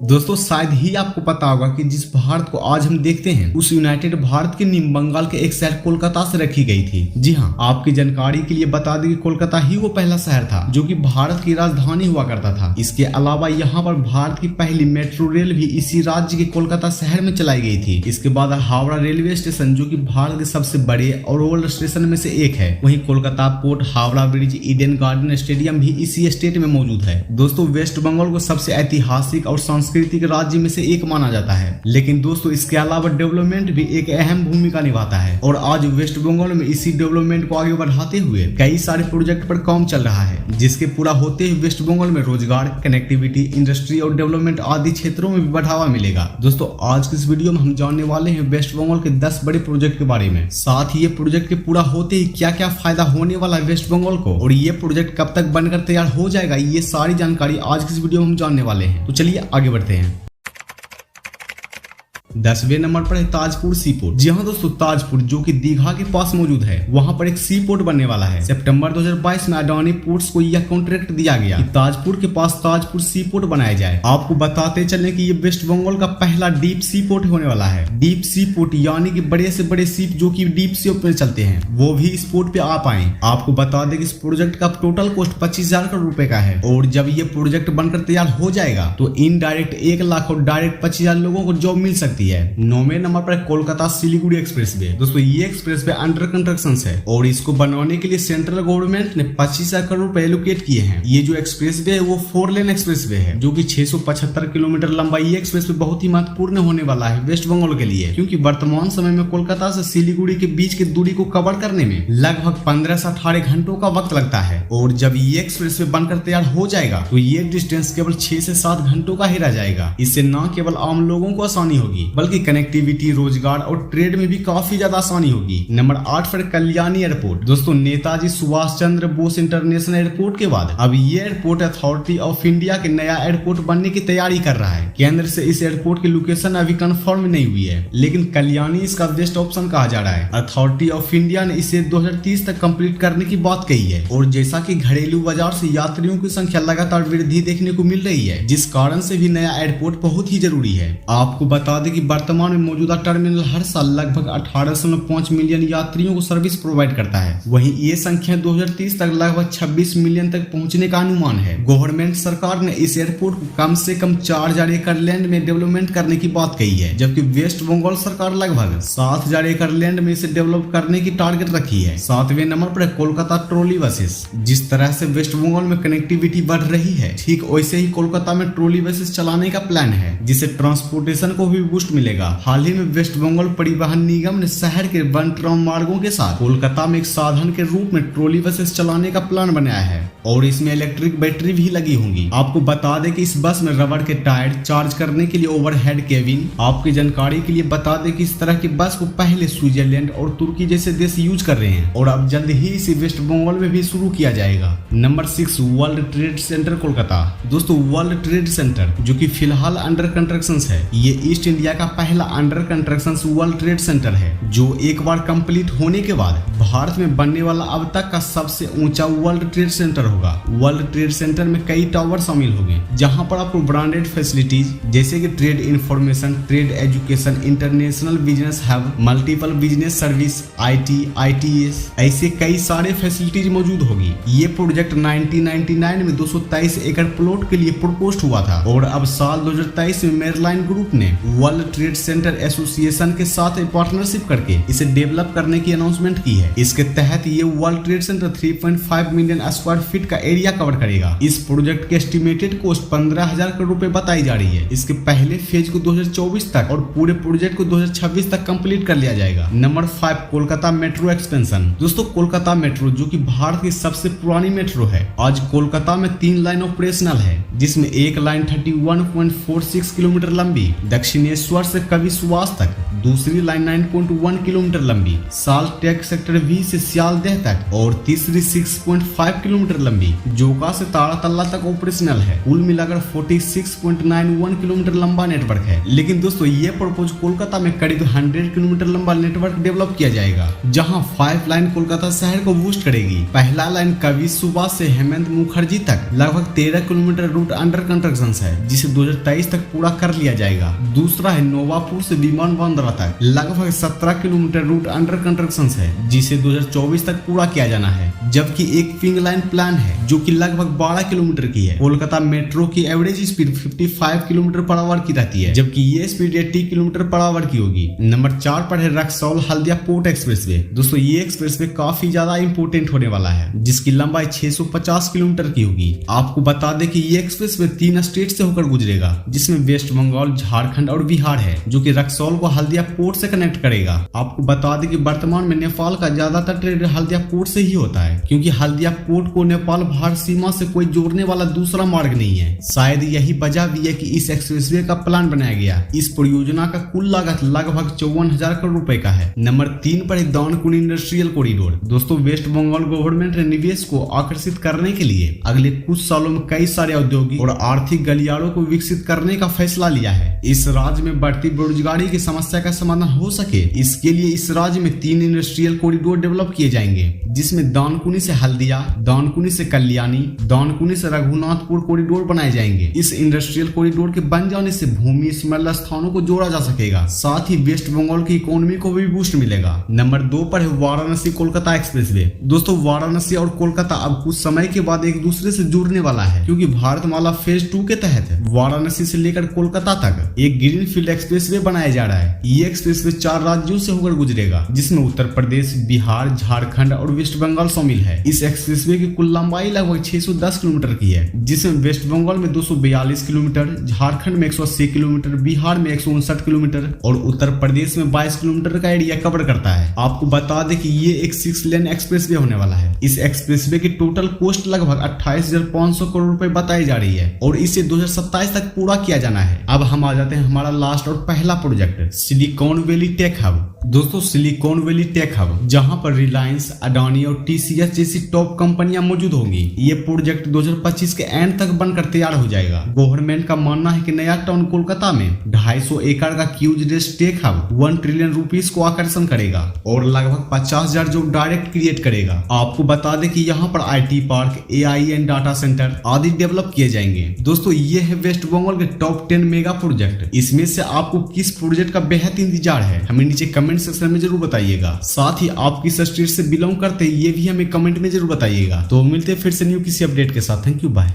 दोस्तों शायद ही आपको पता होगा कि जिस भारत को आज हम देखते हैं उस यूनाइटेड भारत के नींव बंगाल के एक शहर कोलकाता से रखी गई थी। जी हाँ, आपकी जानकारी के लिए बता दें कि कोलकाता ही वो पहला शहर था जो कि भारत की राजधानी हुआ करता था। इसके अलावा यहाँ पर भारत की पहली मेट्रो रेल भी इसी राज्य के कोलकाता शहर में चलाई गई थी। इसके बाद हावड़ा रेलवे स्टेशन जो कि भारत के सबसे बड़े और ओल्ड स्टेशन में से एक है। वहीं Kolkata port, Howrah bridge, Eden garden stadium भी इसी स्टेट में मौजूद है। दोस्तों वेस्ट बंगाल को सबसे ऐतिहासिक और सांस्कृतिक राज्य में से एक माना जाता है, लेकिन दोस्तों इसके अलावा डेवलपमेंट भी एक अहम भूमिका निभाता है। और आज वेस्ट बंगाल में इसी डेवलपमेंट को आगे बढ़ाते हुए कई सारे प्रोजेक्ट पर काम चल रहा है, जिसके पूरा होते ही वेस्ट बंगाल में रोजगार, कनेक्टिविटी, इंडस्ट्री और डेवलपमेंट आदि क्षेत्रों में भी बढ़ावा मिलेगा। दोस्तों आज की इस वीडियो में हम जानने वाले हैं वेस्ट बंगाल के 10 बड़े प्रोजेक्ट के बारे में, साथ ही ये प्रोजेक्ट के पूरा होते ही क्या क्या फायदा होने वाला है वेस्ट बंगाल को, और ये प्रोजेक्ट कब तक बनकर तैयार हो जाएगा, ये सारी जानकारी आज की इस वीडियो में हम जानने वाले हैं। तो चलिए आगे बढ़ते हैं। 10वें नंबर पर है ताजपुर सी पोर्ट। जी हाँ दोस्तों, ताजपुर जो कि दीघा के पास मौजूद है, वहां पर एक सी पोर्ट बनने वाला है। सितंबर 2022 में अडानी पोर्ट्स को यह कॉन्ट्रैक्ट दिया गया कि ताजपुर के पास ताजपुर सी पोर्ट बनाया जाए। आपको बताते चले कि ये वेस्ट बंगाल का पहला डीप सी पोर्ट होने वाला है। डीप सी पोर्ट यानी कि बड़े से बड़े शिप जो कि डीप सी में चलते हैं वो भी इस पोर्ट पे आ पाए। आपको बता दें कि इस प्रोजेक्ट का टोटल कॉस्ट 25,000 करोड़ रुपए का है, और जब ये प्रोजेक्ट बनकर तैयार हो जाएगा तो इनडायरेक्ट 1 लाख और डायरेक्ट 25,000 लोगों को जॉब मिल सकती है। 9वें नंबर पर कोलकाता सिलीगुड़ी एक्सप्रेसवे। दोस्तों ये एक्सप्रेसवे अंडर कंस्ट्रक्शन है और इसको बनवाने के लिए सेंट्रल गवर्नमेंट ने 25,000 करोड़ रुपए एलोकेट किए हैं। ये जो एक्सप्रेसवे है वो 4 लेन एक्सप्रेसवे है जो कि 675 किलोमीटर लंबा। ये एक्सप्रेसवे बहुत ही महत्वपूर्ण होने वाला है वेस्ट बंगाल के लिए, क्योंकि वर्तमान समय में कोलकाता से सिलीगुड़ी के बीच की दूरी को कवर करने में लगभग 15 से 18 घंटों का वक्त लगता है। और जब ये एक्सप्रेसवे बनकर तैयार हो जाएगा तो ये डिस्टेंस केवल 6 से 7 घंटों का ही रह जाएगा। इससे न केवल आम लोगों को आसानी होगी बल्कि कनेक्टिविटी, रोजगार और ट्रेड में भी काफी ज्यादा आसानी होगी। नंबर 8 पर कल्याणी एयरपोर्ट। दोस्तों नेताजी सुभाष चंद्र बोस इंटरनेशनल एयरपोर्ट के बाद अब ये एयरपोर्ट अथॉरिटी ऑफ इंडिया के नया एयरपोर्ट बनने की तैयारी कर रहा है। केंद्र से इस एयरपोर्ट की लोकेशन अभी कंफर्म नहीं हुई है, लेकिन कल्याणी इसका बेस्ट ऑप्शन कहा जा रहा है। अथॉरिटी ऑफ इंडिया ने इसे 2030 तक कंप्लीट करने की बात कही है। और जैसा कि घरेलू बाजार से यात्रियों की संख्या लगातार वृद्धि देखने को मिल रही है, जिस कारण से भी नया एयरपोर्ट बहुत ही जरूरी है। आपको बता दें कि वर्तमान में मौजूदा टर्मिनल हर साल लगभग 18.5 मिलियन यात्रियों को सर्विस प्रोवाइड करता है। वहीं ये संख्या 2030 तक लगभग 26 मिलियन तक पहुंचने का अनुमान है। गवर्नमेंट सरकार ने इस एयरपोर्ट को कम से कम 4,000 एकड़ लैंड में डेवलपमेंट करने की बात कही है, जबकि वेस्ट बंगाल सरकार लगभग 7,000 एकड़ लैंड में इसे डेवलप करने की टारगेट रखी है। 7वें नंबर पर कोलकाता ट्रॉली बसेस। जिस तरह से वेस्ट बंगाल में कनेक्टिविटी बढ़ रही है, ठीक वैसे ही कोलकाता में ट्रॉली बसेस चलाने का प्लान है, जिससे ट्रांसपोर्टेशन को भी बूस्ट मिलेगा। हाल ही में वेस्ट बंगाल परिवहन निगम ने शहर के वन ट्राम मार्गों के साथ कोलकाता में एक साधन के रूप में ट्रॉली बसेस चलाने का प्लान बनाया है, और इसमें इलेक्ट्रिक बैटरी भी लगी होंगी। आपको बता दें कि इस बस में रबड़ के टायर, चार्ज करने के लिए ओवरहेड केबिन। आपकी जानकारी के लिए बता दें कि इस तरह की बस को पहले स्विट्जरलैंड और तुर्की जैसे देश यूज कर रहे हैं, और अब जल्द ही इसे वेस्ट बंगाल में भी शुरू किया जाएगा। Number 6 world trade centre Kolkata. दोस्तों वर्ल्ड ट्रेड सेंटर जो कि फिलहाल अंडर कंस्ट्रक्शन है, ये ईस्ट इंडिया का पहला under construction world trade centre है, जो एक बार कंप्लीट होने के बाद भारत में बनने वाला अब तक का सबसे ऊंचा वर्ल्ड ट्रेड सेंटर होगा। वर्ल्ड ट्रेड सेंटर में कई टावर शामिल होंगे, जहां पर आपको ब्रांडेड फैसिलिटीज जैसे कि trade information, trade education, international business hub, multiple business service, IT, ITS, ऐसे कई सारे फैसिलिटीज मौजूद होगी। ये प्रोजेक्ट 1999 में 223 एकड़ प्लॉट के लिए प्रपोज हुआ था, और अब साल 2023 में मेरलाइन ग्रुप ने वर्ल्ड ट्रेड सेंटर एसोसिएशन के साथ पार्टनरशिप करके इसे डेवलप करने की अनाउंसमेंट की है। इसके तहत ये world trade centre 3.5 million square feet का एरिया कवर करेगा। इस प्रोजेक्ट के एस्टिमेटेड कॉस्ट 15,000 करोड़ रुपए बताई जा रही है। इसके पहले फेज को 2024 तक और पूरे प्रोजेक्ट को 2026 तक कंप्लीट कर लिया जाएगा। Number 5 Kolkata metro expansion. दोस्तों कोलकाता मेट्रो जो कि भारत की सबसे पुरानी मेट्रो है, आज कोलकाता में 3 लाइन ऑपरेशनल है, जिसमें एक लाइन 31.46 किलोमीटर लंबी दक्षिणेश्वर भुवनेश्वर से कवि सुभाष तक, दूसरी लाइन 9.1 किलोमीटर लंबी साल्ट टेक सेक्टर V से सियालदेह तक और तीसरी 6.5 किलोमीटर लंबी जोका से तारातल्ला तक ऑपरेशनल है। कुल मिलाकर 46.91 किलोमीटर लंबा नेटवर्क है। लेकिन दोस्तों ये प्रपोज कोलकाता में करीब 100 किलोमीटर लंबा नेटवर्क डेवलप किया जाएगा, जहां 5 लाइन कोलकाता शहर को बूस्ट करेगी। पहला लाइन कवि सुभाष से हेमंत मुखर्जी तक लगभग 13 किलोमीटर रूट अंडर कंस्ट्रक्शन है, जिसे 2023 तक पूरा कर लिया जाएगा। दूसरा है नोवापुर से विमान बंदरा तक लगभग 17 किलोमीटर रूट अंडर कंस्ट्रक्शन है, जिसे 2024 तक पूरा किया जाना है। जबकि एक पिंक लाइन प्लान है जो कि लगभग 12 किलोमीटर की है। कोलकाता मेट्रो की average speed 55 kilometre per hour की रहती है, जबकि ये स्पीड 80 किलोमीटर पर आवर की होगी। नंबर 4 पर है रक्सौल हल्दिया पोर्ट एक्सप्रेसवे। दोस्तों ये एक्सप्रेसवे काफी ज्यादा इंपोर्टेंट होने वाला है, जिसकी लंबाई 650 किलोमीटर की होगी। आपको बता दें कि ये एक्सप्रेसवे 3 स्टेट से होकर गुजरेगा, जिसमें वेस्ट बंगाल, झारखंड और बिहार है, जो कि रक्सौल को हल्दिया पोर्ट से कनेक्ट करेगा। आपको बता दें कि वर्तमान में नेपाल का ज्यादातर ट्रेड हल्दिया पोर्ट से ही होता है, क्योंकि हल्दिया पोर्ट को नेपाल भारत सीमा से कोई जोड़ने वाला दूसरा मार्ग नहीं है। शायद यही वजह भी है कि इस एक्सप्रेसवे का प्लान बनाया गया। इस परियोजना का कुल लागत लगभग 54,000 करोड़ रुपए का है। नंबर 3 पर है दानकुनी इंडस्ट्रियल कॉरिडोर। दोस्तों वेस्ट बंगाल गवर्नमेंट ने निवेश को आकर्षित करने के लिए अगले कुछ सालों में कई सारे औद्योगिक और आर्थिक गलियारों को विकसित करने का फैसला लिया है। इस राज्य में बढ़ती बेरोजगारी की समस्या का समाधान हो सके, इसके लिए इस राज्य में 3 इंडस्ट्रियल कॉरिडोर डेवलप किए जाएंगे, जिसमें दानकुनी से हल्दिया, दानकुनी से कल्याणी, दानकुनी से रघुनाथपुर कॉरिडोर बनाए जाएंगे। इस इंडस्ट्रियल कॉरिडोर के बन जाने से भूमि स्मरण स्थानों को जोड़ा जा सकेगा, साथ ही वेस्ट बंगाल की इकोनॉमी को भी बूस्ट मिलेगा। नंबर 2 पर है वाराणसी कोलकाता एक्सप्रेसवे। दोस्तों वाराणसी और कोलकाता अब कुछ समय के बाद एक दूसरे से जुड़ने वाला है, क्योंकि भारतमाला फेज 2 के तहत वाराणसी से लेकर कोलकाता तक एक ग्रीन फील्ड एक्सप्रेसवे बनाया जा रहा है। ये एक्सप्रेसवे 4 राज्यों से होकर गुजरेगा, जिसमें उत्तर प्रदेश, बिहार, झारखंड और वेस्ट बंगाल शामिल है। इस एक्सप्रेसवे की कुल लंबाई लगभग 610 किलोमीटर की है, जिसमें वेस्ट बंगाल में 242 किलोमीटर, झारखंड में 180 किलोमीटर, बिहार में 159 किलोमीटर और उत्तर प्रदेश में 22 किलोमीटर का एरिया कवर करता है। आपको बता दें कि ये एक 6 लेन एक्सप्रेसवे होने वाला है। इस एक्सप्रेसवे की टोटल कॉस्ट लगभग 28,500 करोड़ रुपए बताई जा रही है और इसे 2027 तक पूरा किया जाना है। अब हम आ जाते हैं हमारा लास्ट और पहला project silicon valley tech hub. दोस्तों सिलिकॉन वैली टेक हब, जहां पर रिलायंस, अडानी और TCS जैसी टॉप कंपनियां मौजूद होंगी। ये प्रोजेक्ट 2025 के एंड तक बनकर तैयार हो जाएगा। गवर्नमेंट का मानना है कि नया टाउन कोलकाता में 250 एकड़ का क्यूज रेस टेक हब 1 ट्रिलियन रुपीस को आकर्षण करेगा और लगभग 50,000 जॉब डायरेक्ट क्रिएट करेगा। आपको बता दें कि यहाँ पर IT park, AI and data centre आदि डेवलप किए जाएंगे। दोस्तों ये है वेस्ट बंगाल के टॉप 10 मेगा प्रोजेक्ट। इसमें से आपको किस प्रोजेक्ट का बेहद इंतजार है, हमें नीचे कमेंट सेक्शन में जरूर बताइएगा। साथ ही आप किस स्टेट से बिलोंग करते हैं ये भी हमें कमेंट में जरूर बताइएगा। तो मिलते हैं फिर से न्यू किसी अपडेट के साथ। Thank you, bye.